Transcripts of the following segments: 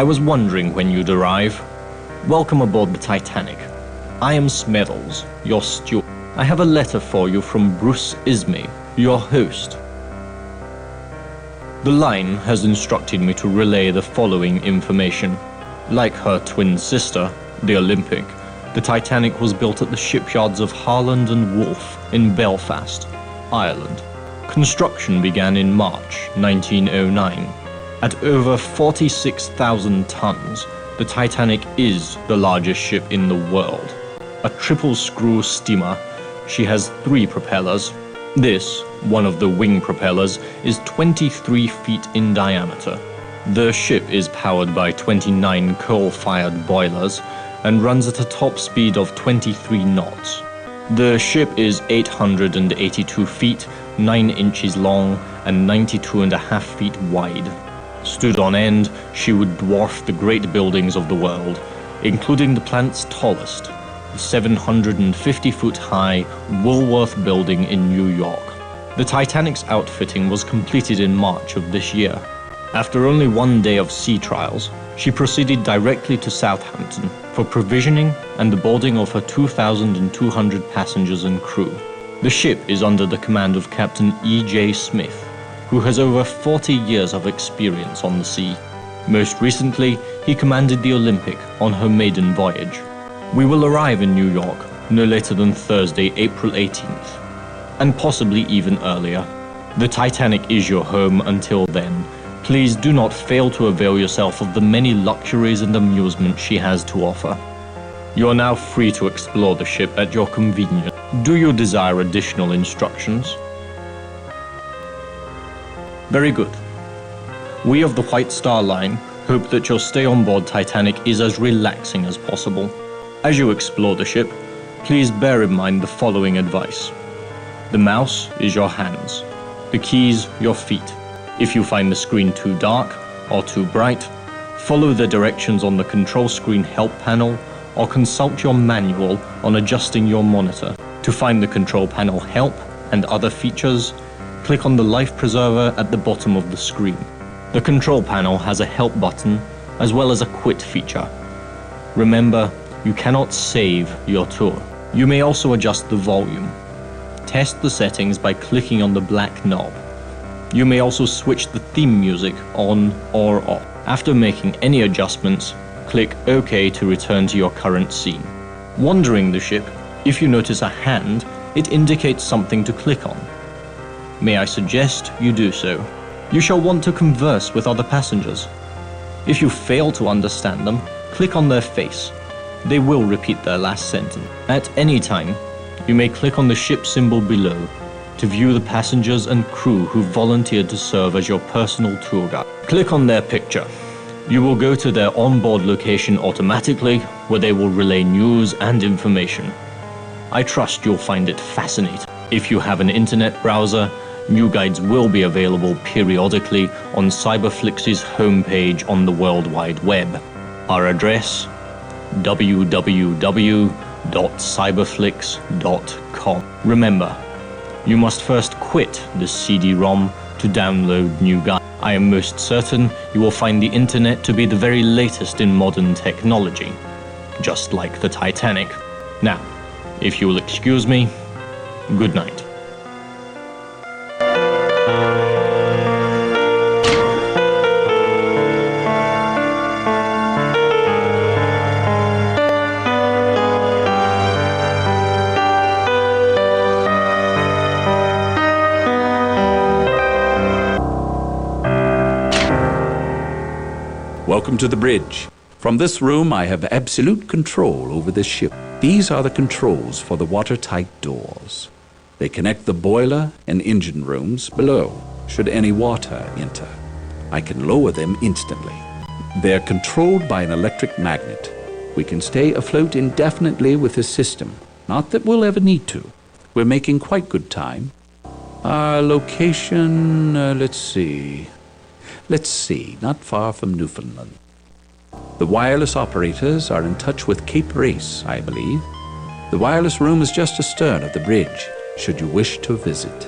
I was wondering when you'd arrive. Welcome aboard the Titanic. I am Smethels, your steward. I have a letter for you from Bruce Ismay, your host. The line has instructed me to relay the following information. Like her twin sister, the Olympic, the Titanic was built at the shipyards of Harland and Wolff in Belfast, Ireland. Construction began in March 1909. At over 46,000 tons, the Titanic is the largest ship in the world. A triple-screw steamer, she has 3 propellers. This, one of the wing propellers, is 23 feet in diameter. The ship is powered by 29 coal-fired boilers and runs at a top speed of 23 knots. The ship is 882 feet, 9 inches long, and 92.5 feet wide. Stood on end, she would dwarf the great buildings of the world, including the planet's tallest, the 750-foot-high Woolworth Building in New York. The Titanic's outfitting was completed in March of this year. After only 1 day of sea trials, she proceeded directly to Southampton for provisioning and the boarding of her 2,200 passengers and crew. The ship is under the command of Captain E.J. Smith, who has over 40 years of experience on the sea. Most recently, he commanded the Olympic on her maiden voyage. We will arrive in New York no later than Thursday, April 18th, and possibly even earlier. The Titanic is your home until then. Please do not fail to avail yourself of the many luxuries and amusements she has to offer. You are now free to explore the ship at your convenience. Do you desire additional instructions? Very good. We of the White Star Line hope that your stay on board Titanic is as relaxing as possible. As you explore the ship, please bear in mind the following advice. The mouse is your hands, the keys your feet. If you find the screen too dark or too bright, follow the directions on the control screen help panel or consult your manual on adjusting your monitor. To find the control panel help and other features, click on the life preserver at the bottom of the screen. The control panel has a help button as well as a quit feature. Remember, you cannot save your tour. You may also adjust the volume. Test the settings by clicking on the black knob. You may also switch the theme music on or off. After making any adjustments, click OK to return to your current scene. Wandering the ship, if you notice a hand, it indicates something to click on. May I suggest you do so? You shall want to converse with other passengers. If you fail to understand them, click on their face. They will repeat their last sentence. At any time, you may click on the ship symbol below to view the passengers and crew who volunteered to serve as your personal tour guide. Click on their picture. You will go to their onboard location automatically, where they will relay news and information. I trust you'll find it fascinating. If you have an internet browser, new guides will be available periodically on Cyberflix's homepage on the World Wide Web. Our address: www.cyberflix.com. Remember, you must first quit the CD-ROM to download new guides. I am most certain you will find the internet to be the very latest in modern technology, just like the Titanic. Now, if you will excuse me, good night. Welcome to the bridge. From this room, I have absolute control over this ship. These are the controls for the watertight doors. They connect the boiler and engine rooms below, should any water enter. I can lower them instantly. They're controlled by an electric magnet. We can stay afloat indefinitely with this system. Not that we'll ever need to. We're making quite good time. Our location, let's see, not far from Newfoundland. The wireless operators are in touch with Cape Race, I believe. The wireless room is just astern of the bridge, should you wish to visit.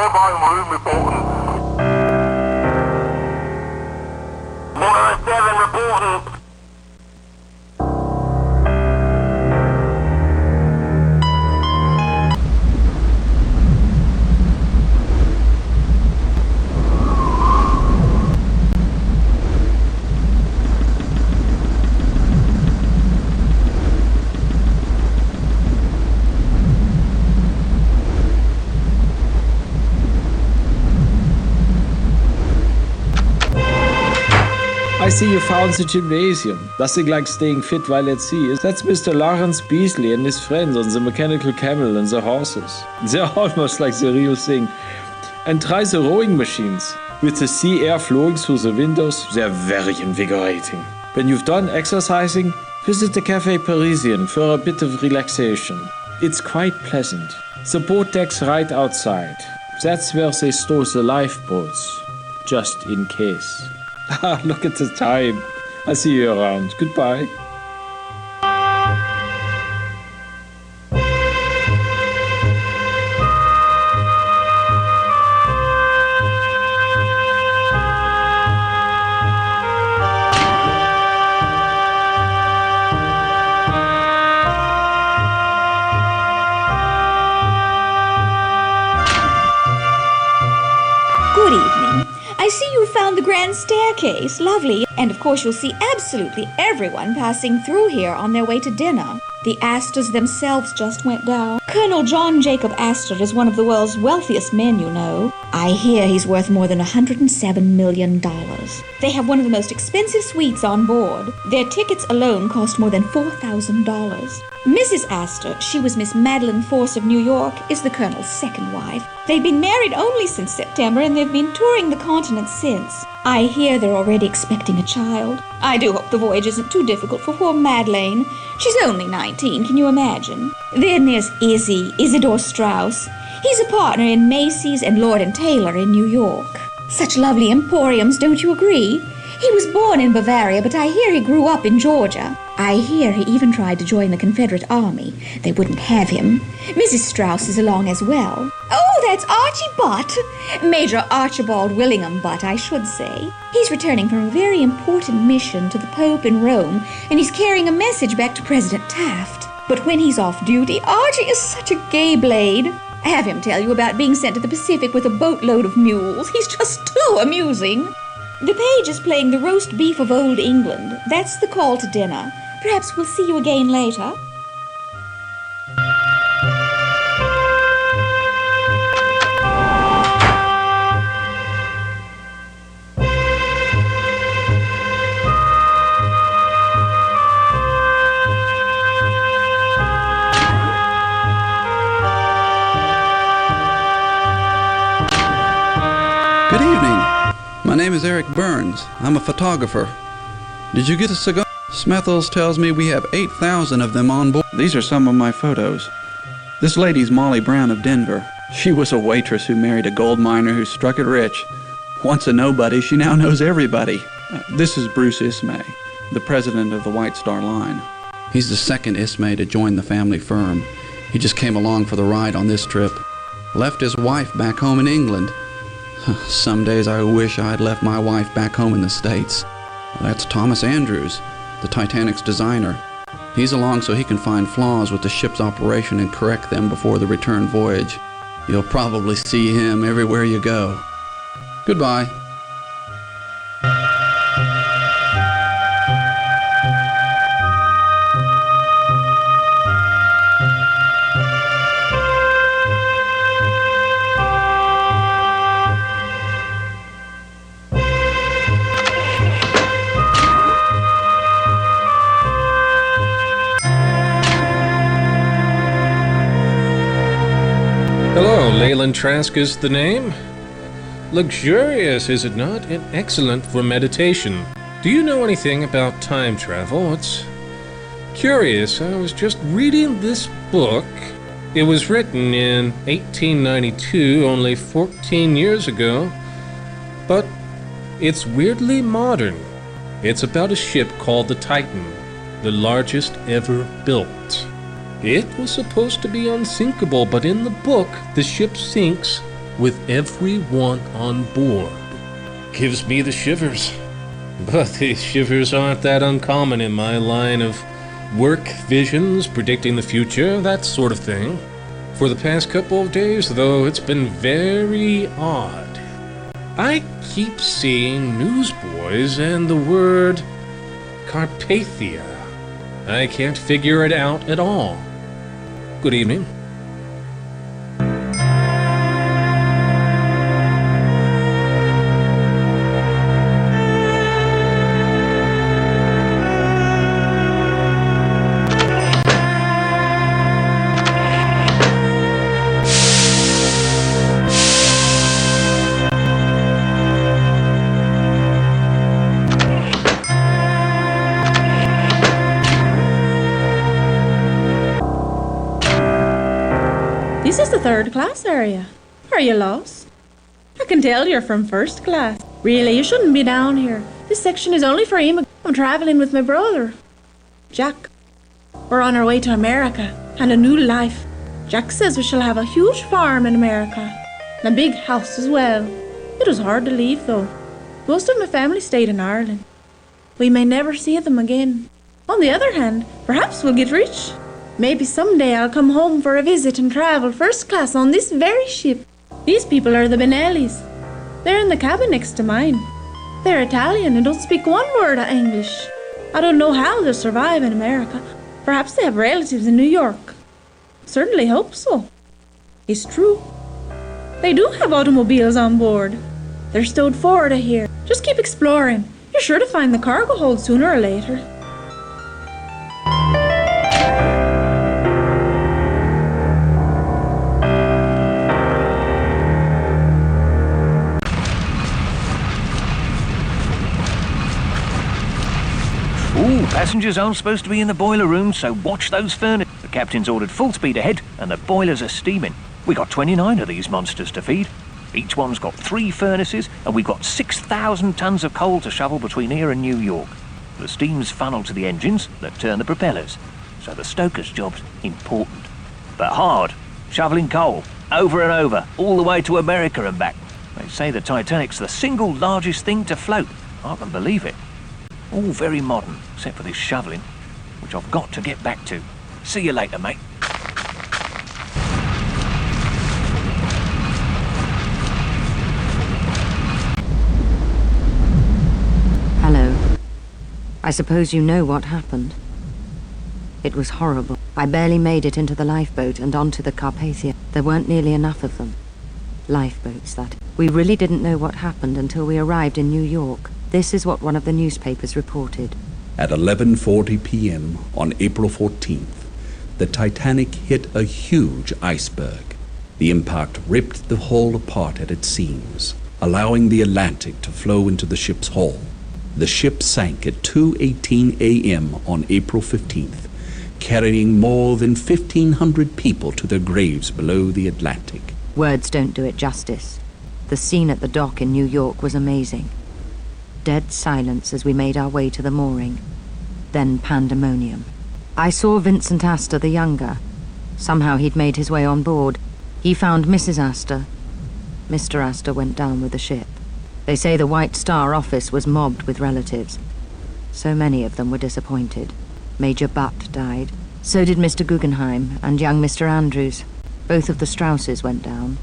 turbine room reporting. Monitor 7 reporting. I see you found the gymnasium. Nothing like staying fit while at sea. That's Mr. Lawrence Beasley and his friends on the mechanical camel and the horses. They're almost like the real thing. And try the rowing machines. With the sea air flowing through the windows, they're very invigorating. When you've done exercising, visit the Café Parisien for a bit of relaxation. It's quite pleasant. The boat deck's right outside. That's where they store the lifeboats. Just in case. Ah, look at the time. I'll see you around. Goodbye. Good evening. I see you found the grand staircase. Lovely. And of course you'll see absolutely everyone passing through here on their way to dinner. The Astors themselves just went down. Colonel John Jacob Astor is one of the world's wealthiest men, you know. I hear he's worth more than $107 million. They have one of the most expensive suites on board. Their tickets alone cost more than $4,000. Mrs. Astor, she was Miss Madeline Force of New York, is the Colonel's second wife. They've been married only since September, and they've been touring the continent since. I hear they're already expecting a child. I do hope the voyage isn't too difficult for poor Madeleine. She's only 19, can you imagine? Then there's Isidore Strauss. He's a partner in Macy's and Lord & Taylor in New York. Such lovely emporiums, don't you agree? He was born in Bavaria, but I hear he grew up in Georgia. I hear he even tried to join the Confederate Army. They wouldn't have him. Mrs. Strauss is along as well. Oh, that's Archie Butt. Major Archibald Willingham Butt, I should say. He's returning from a very important mission to the Pope in Rome, and he's carrying a message back to President Taft. But when he's off duty, Archie is such a gay blade. Have him tell you about being sent to the Pacific with a boatload of mules. He's just too amusing. The page is playing the roast beef of old England. That's the call to dinner. Perhaps we'll see you again later. Good evening. My name is Eric Burns. I'm a photographer. Did you get a cigar? Smethels tells me we have 8,000 of them on board. These are some of my photos. This lady's Molly Brown of Denver. She was a waitress who married a gold miner who struck it rich. Once a nobody, she now knows everybody. This is Bruce Ismay, the president of the White Star Line. He's the second Ismay to join the family firm. He just came along for the ride on this trip. Left his wife back home in England. Some days I wish I'd left my wife back home in the States. That's Thomas Andrews, the Titanic's designer. He's along so he can find flaws with the ship's operation and correct them before the return voyage. You'll probably see him everywhere you go. Goodbye. Hello, Leyland Trask is the name. Luxurious, is it not? And excellent for meditation. Do you know anything about time travel? It's curious. I was just reading this book. It was written in 1892, only 14 years ago. But it's weirdly modern. It's about a ship called the Titan, the largest ever built. It was supposed to be unsinkable, but in the book, the ship sinks with everyone on board. Gives me the shivers. But the shivers aren't that uncommon in my line of work, visions, predicting the future, that sort of thing. For the past couple of days, though, it's been very odd. I keep seeing newsboys and the word Carpathia. I can't figure it out at all. Good evening. This is the third class area. Are you lost? I can tell you're from first class. Really, you shouldn't be down here. This section is only for immigrants. I'm traveling with my brother, Jack. We're on our way to America and a new life. Jack says we shall have a huge farm in America and a big house as well. It was hard to leave, though. Most of my family stayed in Ireland. We may never see them again. On the other hand, perhaps we'll get rich. Maybe someday I'll come home for a visit and travel first class on this very ship. These people are the Benellis. They're in the cabin next to mine. They're Italian and don't speak one word of English. I don't know how they'll survive in America. Perhaps they have relatives in New York. Certainly hope so. It's true. They do have automobiles on board. They're stowed forward of here. Just keep exploring. You're sure to find the cargo hold sooner or later. Passengers aren't supposed to be in the boiler room, so watch those furnaces. The captain's ordered full speed ahead, and the boilers are steaming. We got 29 of these monsters to feed. Each one's got 3 furnaces, and we've got 6,000 tons of coal to shovel between here and New York. The steam's funneled to the engines that turn the propellers, so the stoker's job's important. But hard, shoveling coal, over and over, all the way to America and back. They say the Titanic's the single largest thing to float. I can believe it. All very modern, except for this shoveling, which I've got to get back to. See you later, mate. Hello. I suppose you know what happened. It was horrible. I barely made it into the lifeboat and onto the Carpathia. There weren't nearly enough of them. Lifeboats, that. We really didn't know what happened until we arrived in New York. This is what one of the newspapers reported. At 11:40 p.m. on April 14th, the Titanic hit a huge iceberg. The impact ripped the hull apart at its seams, allowing the Atlantic to flow into the ship's hull. The ship sank at 2:18 a.m. on April 15th, carrying more than 1,500 people to their graves below the Atlantic. Words don't do it justice. The scene at the dock in New York was amazing. Dead silence as we made our way to the mooring. Then pandemonium. I saw Vincent Astor the younger. Somehow he'd made his way on board. He found Mrs. Astor. Mr. Astor went down with the ship. They say the White Star office was mobbed with relatives. So many of them were disappointed. Major Butt died. So did Mr. Guggenheim and young Mr. Andrews. Both of the Strausses went down.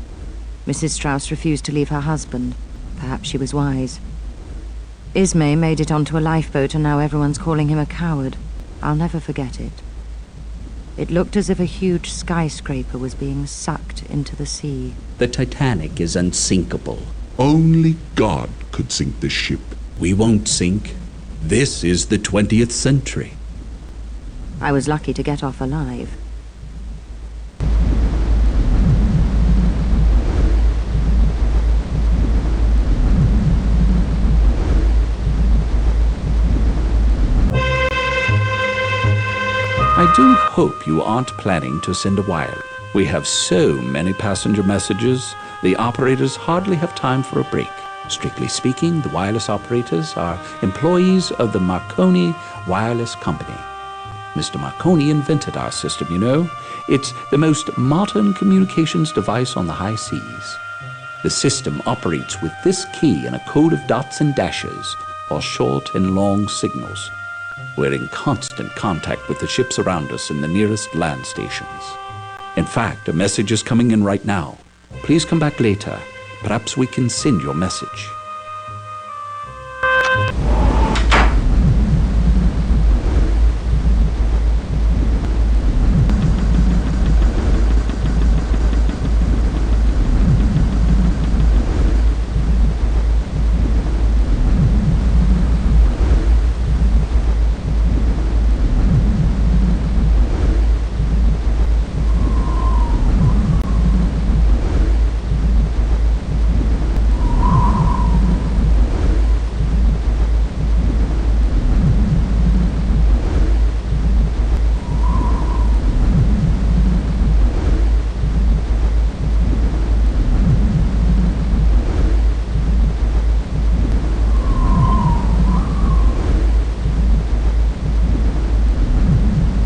Mrs. Strauss refused to leave her husband. Perhaps she was wise. Ismay made it onto a lifeboat and now everyone's calling him a coward. I'll never forget it. It looked as if a huge skyscraper was being sucked into the sea. The Titanic is unsinkable. Only God could sink this ship. We won't sink. This is the 20th century. I was lucky to get off alive. I do hope you aren't planning to send a wire. We have so many passenger messages, the operators hardly have time for a break. Strictly speaking, the wireless operators are employees of the Marconi Wireless Company. Mr. Marconi invented our system, you know. It's the most modern communications device on the high seas. The system operates with this key and a code of dots and dashes, or short and long signals. We're in constant contact with the ships around us in the nearest land stations. In fact, a message is coming in right now. Please come back later. Perhaps we can send your message.